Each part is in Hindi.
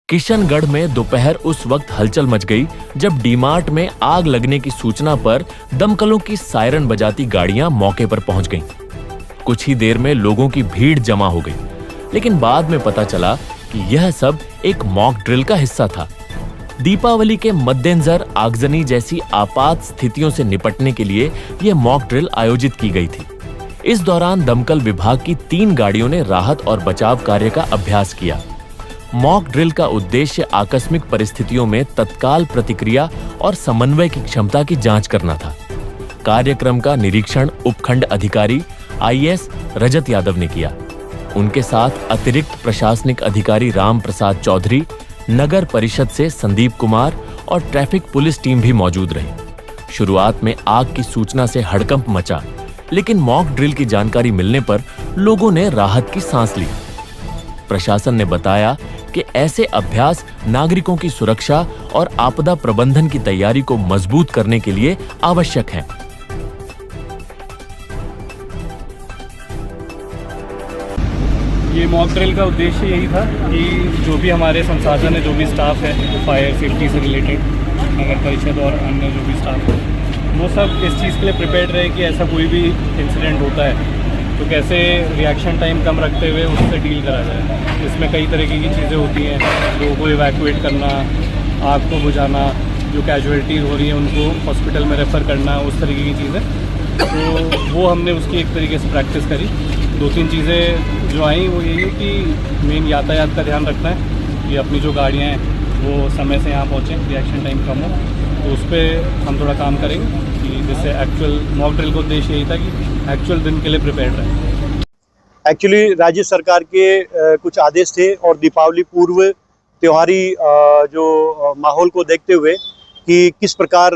किशनगढ़ में दोपहर उस वक्त हलचल मच गई जब डीमार्ट में आग लगने की सूचना पर दमकलों की सायरन बजाती गाड़ियां मौके पर पहुंच गईं। कुछ ही देर में लोगों की भीड़ जमा हो गई, लेकिन बाद में पता चला कि यह सब एक मॉक ड्रिल का हिस्सा था। दीपावली के मद्देनजर आगजनी जैसी आपात स्थितियों से निपटने के लिए यह मॉक ड्रिल आयोजित की गई थी। इस दौरान दमकल विभाग की 3 गाड़ियों ने राहत और बचाव कार्य का अभ्यास किया। मॉक ड्रिल का उद्देश्य आकस्मिक परिस्थितियों में तत्काल प्रतिक्रिया और समन्वय की क्षमता की जांच करना था। कार्यक्रम का निरीक्षण उपखंड अधिकारी IAS रजत यादव ने किया। उनके साथ अतिरिक्त प्रशासनिक अधिकारी राम प्रसाद चौधरी, नगर परिषद से संदीप कुमार और ट्रैफिक पुलिस टीम भी मौजूद रही। शुरुआत में आग की सूचना से हड़कंप मचा, लेकिन मॉक ड्रिल की जानकारी मिलने पर लोगों ने राहत की सांस ली। प्रशासन ने बताया कि ऐसे अभ्यास नागरिकों की सुरक्षा और आपदा प्रबंधन की तैयारी को मजबूत करने के लिए आवश्यक हैं। ये मॉक ड्रिल का उद्देश्य यही था कि जो भी हमारे संसाधन है, जो भी स्टाफ है फायर सेफ्टी से रिलेटेड, नगर परिषद और अन्य जो भी स्टाफ है, वो सब इस चीज़ के लिए प्रिपेयर्ड रहे कि ऐसा कोई भी इंसिडेंट होता है तो कैसे रिएक्शन टाइम कम रखते हुए उससे डील करा जाए। इसमें कई तरीके की चीज़ें होती हैं, लोगों को इवैक्यूएट करना, आग को बुझाना, जो कैजुअलिटीज़ हो रही हैं उनको हॉस्पिटल में रेफ़र करना, उस तरीके की चीज़ें। तो वो हमने उसकी एक तरीके से प्रैक्टिस करी। 2-3 चीज़ें जो आई वो यही है कि मेन यातायात का ध्यान रखना है कि अपनी जो गाड़ियाँ हैं वो समय से यहाँ पहुँचें, रिएक्शन टाइम कम हो। तो उस पर हम थोड़ा काम करेंगे कि जिससे एक्चुअल मॉक ड्रिल का उद्देश्य यही था कि एक्चुअल दिन के लिए प्रिपेयर्ड रहे। एक्चुअली राज्य सरकार के कुछ आदेश थे और दीपावली पूर्व त्योहारी जो माहौल को देखते हुए कि किस प्रकार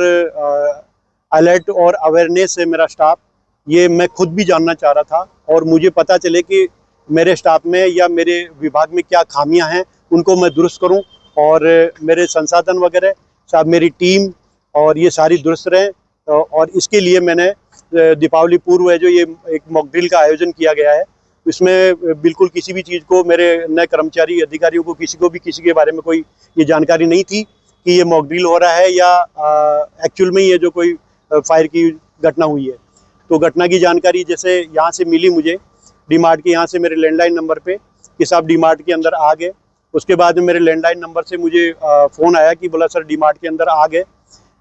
अलर्ट और अवेयरनेस है मेरा स्टाफ, ये मैं खुद भी जानना चाह रहा था। और मुझे पता चले कि मेरे स्टाफ में या मेरे विभाग में क्या खामियां हैं, उनको मैं दुरुस्त करूं और मेरे संसाधन वगैरह सब, मेरी टीम और ये सारी दुरुस्त रहें। और इसके लिए मैंने दीपावली पूर्व है जो ये एक मॉक ड्रिल का आयोजन किया गया है, इसमें बिल्कुल किसी भी चीज़ को, मेरे नए कर्मचारी अधिकारियों को किसी को भी किसी के बारे में कोई ये जानकारी नहीं थी कि ये मॉक ड्रिल हो रहा है या एक्चुअल में ये जो कोई फायर की घटना हुई है। तो घटना की जानकारी जैसे यहाँ से मिली मुझे, डीमार्ट के यहाँ से मेरे लैंडलाइन नंबर पे कि साहब डीमार्ट के अंदर आग है। उसके बाद में मेरे लैंडलाइन नंबर से मुझे फ़ोन आया कि बोला सर डीमार्ट के अंदर आग है।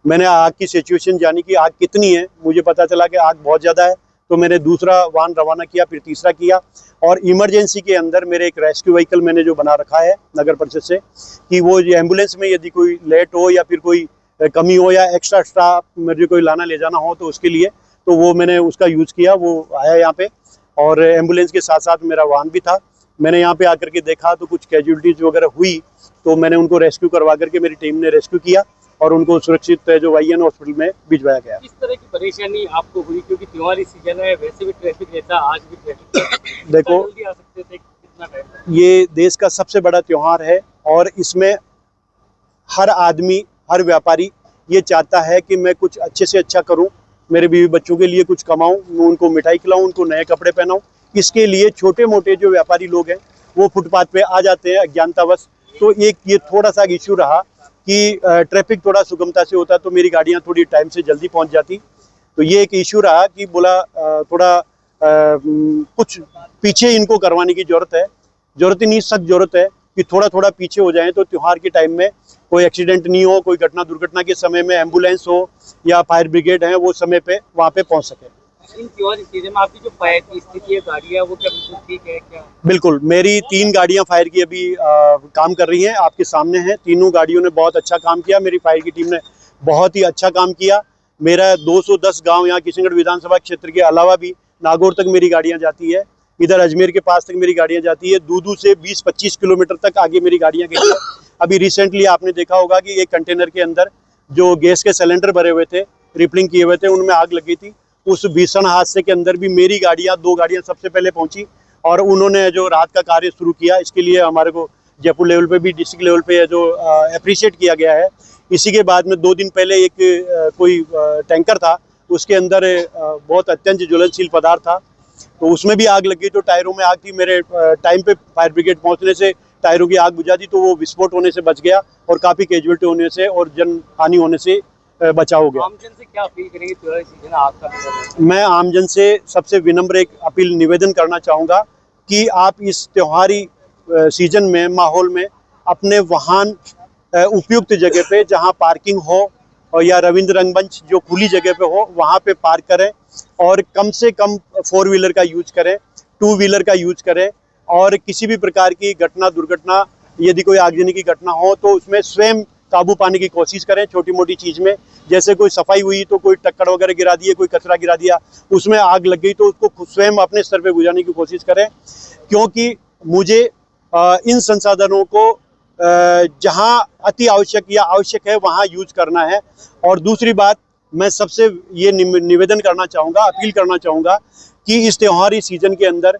मैंने आग की सिचुएशन जानी कि आग कितनी है, मुझे पता चला कि आग बहुत ज़्यादा है। तो मैंने दूसरा वाहन रवाना किया, फिर तीसरा किया और इमरजेंसी के अंदर मेरे एक रेस्क्यू व्हीकल मैंने जो बना रखा है नगर परिषद से कि वो एम्बुलेंस में यदि कोई लेट हो या फिर कोई कमी हो या एक्स्ट्रा स्टाफ मुझे कोई लाना ले जाना हो तो उसके लिए, तो वो मैंने उसका यूज़ किया। वो आया यहाँ पे और एम्बुलेंस के साथ साथ मेरा वाहन भी था। मैंने यहाँ पे आकर के देखा तो कुछ कैजुअलिटीज़ वगैरह हुई, तो मैंने उनको रेस्क्यू करवा करके मेरी टीम ने रेस्क्यू किया और उनको सुरक्षित जो YN हॉस्पिटल में भिजवाया गया। इस तरह की परेशानी आपको हुई क्योंकि त्योहारी सीजन है, वैसे भी ट्रैफिक रहता, आज भी ट्रैफिक देखो आ सकते थे, कितना टाइम? ये देश का सबसे बड़ा त्योहार है और इसमें हर आदमी, हर व्यापारी ये चाहता है कि मैं कुछ अच्छे से अच्छा करूं, मेरे बीवी बच्चों के लिए कुछ कमाऊं, मैं उनको मिठाई खिलाऊं, उनको नए कपड़े पहनाऊं। इसके लिए छोटे मोटे जो व्यापारी लोग हैं वो फुटपाथ पे आ जाते हैं अज्ञानतावश। तो एक ये थोड़ा सा इशू रहा कि ट्रैफिक थोड़ा सुगमता से होता तो मेरी गाड़ियां थोड़ी टाइम से जल्दी पहुंच जाती। तो ये एक इशू रहा कि बोला थोड़ा कुछ पीछे इनको करवाने की ज़रूरत ही नहीं, सख्त ज़रूरत है कि थोड़ा थोड़ा पीछे हो जाएं तो त्यौहार के टाइम में कोई एक्सीडेंट नहीं हो, कोई घटना दुर्घटना के समय में एम्बुलेंस हो या फायर ब्रिगेड है वो समय पे वहाँ पे पहुँच सके। इन त्योहारी सीजन में आपकी जो फायर की स्थिति है, गाड़ियाँ, वो क्या बिल्कुल ठीक है क्या? बिल्कुल, मेरी 3 गाड़ियां फायर की अभी काम कर रही हैं, आपके सामने हैं। तीनों गाड़ियों ने बहुत अच्छा काम किया, मेरी फायर की टीम ने बहुत ही अच्छा काम किया। मेरा 210 गांव यहाँ किशनगढ़ विधानसभा क्षेत्र के अलावा भी नागौर तक मेरी गाड़ियां जाती है, इधर अजमेर के पास तक मेरी गाड़ियां जाती है, दूदू से 20-25 किलोमीटर तक आगे मेरी गाड़ियाँ गई हैं। अभी रिसेंटली आपने देखा होगा कि एक कंटेनर के अंदर जो गैस के सिलेंडर भरे हुए थे, रिफिलिंग किए हुए थे, उनमें आग लगी थी। उस भीषण हादसे के अंदर भी मेरी गाड़ियां, 2 गाड़ियां सबसे पहले पहुंची और उन्होंने जो राहत का कार्य शुरू किया, इसके लिए हमारे को जयपुर लेवल पे भी, डिस्ट्रिक्ट लेवल पे जो अप्रिशिएट किया गया है। इसी के बाद में 2 दिन पहले एक कोई टैंकर था, उसके अंदर बहुत अत्यंत ज्वलनशील पदार्थ था, तो उसमें भी आग लगी। तो टायरों में आग थी, मेरे टाइम पे फायर ब्रिगेड पहुँचने से टायरों की आग बुझा दी तो वो विस्फोट होने से बच गया और काफ़ी कैजुअलिटी होने से और जन हानि होने से बचाव हो गया। आमजन से क्या अपील करेंगे त्योहारी सीजन आग का? मैं आमजन से सबसे विनम्र एक अपील निवेदन करना चाहूँगा कि आप इस त्योहारी सीजन में माहौल में अपने वाहन उपयुक्त जगह पे जहाँ पार्किंग हो और या रविंद्र रंगमंच जो खुली जगह पे हो वहाँ पे पार्क करें और कम से कम 4 व्हीलर का यूज करें, 2 व्हीलर का यूज करें और किसी भी प्रकार की घटना दुर्घटना यदि कोई आगजनी की घटना हो तो उसमें स्वयं काबू पाने की कोशिश करें। छोटी मोटी चीज़ में जैसे कोई सफाई हुई तो कोई टक्कर वगैरह गिरा दिए, कोई कचरा गिरा दिया, उसमें आग लग गई तो उसको स्वयं अपने स्तर पे बुझाने की कोशिश करें, क्योंकि मुझे इन संसाधनों को जहां अति आवश्यक या आवश्यक है वहां यूज करना है। और दूसरी बात मैं सबसे ये निवेदन करना चाहूँगा, अपील करना चाहूँगा कि इस त्योहारी सीजन के अंदर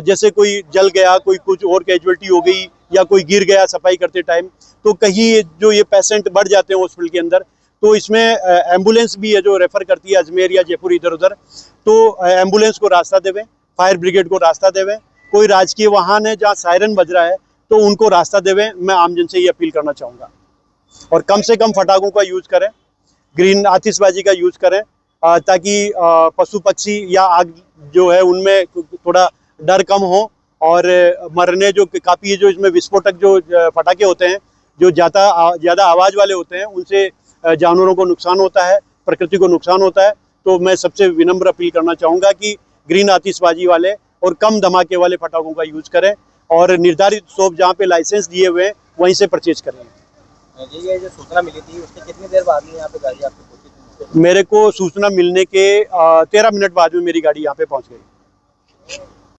जैसे कोई जल गया, कोई कुछ और कैजुअलिटी हो गई या कोई गिर गया सफाई करते टाइम, तो कहीं जो ये पेशेंट बढ़ जाते हैं हॉस्पिटल के अंदर, तो इसमें एम्बुलेंस भी है जो रेफर करती है अजमेर या जयपुर इधर उधर, तो एम्बुलेंस को रास्ता देवें, फायर ब्रिगेड को रास्ता देवें, कोई राजकीय वाहन है जहाँ सायरन बज रहा है तो उनको रास्ता देवें। मैं आमजन से ये अपील करना चाहूँगा और कम से कम फटाकों का यूज करें, ग्रीन आतिशबाजी का यूज करें ताकि पशु पक्षी या आग जो है उनमें थोड़ा डर कम हो और मरने जो काफ़ी जो इसमें विस्फोटक जो फटाके होते हैं जो ज़्यादा आवाज़ वाले होते हैं उनसे जानवरों को नुकसान होता है, प्रकृति को नुकसान होता है। तो मैं सबसे विनम्र अपील करना चाहूँगा कि ग्रीन आतिशबाजी वाले और कम धमाके वाले फटाकों का यूज करें और निर्धारित शॉप जहाँ पे लाइसेंस दिए हुए हैं वहीं से परचेज करें। ये जो सूचना मिली थी उसके कितनी देर बाद में यहाँ पे गाड़ी आपकी पहुंची? मेरे को सूचना मिलने के 13 मिनट बाद में मेरी गाड़ी यहाँ पे पहुँच गई।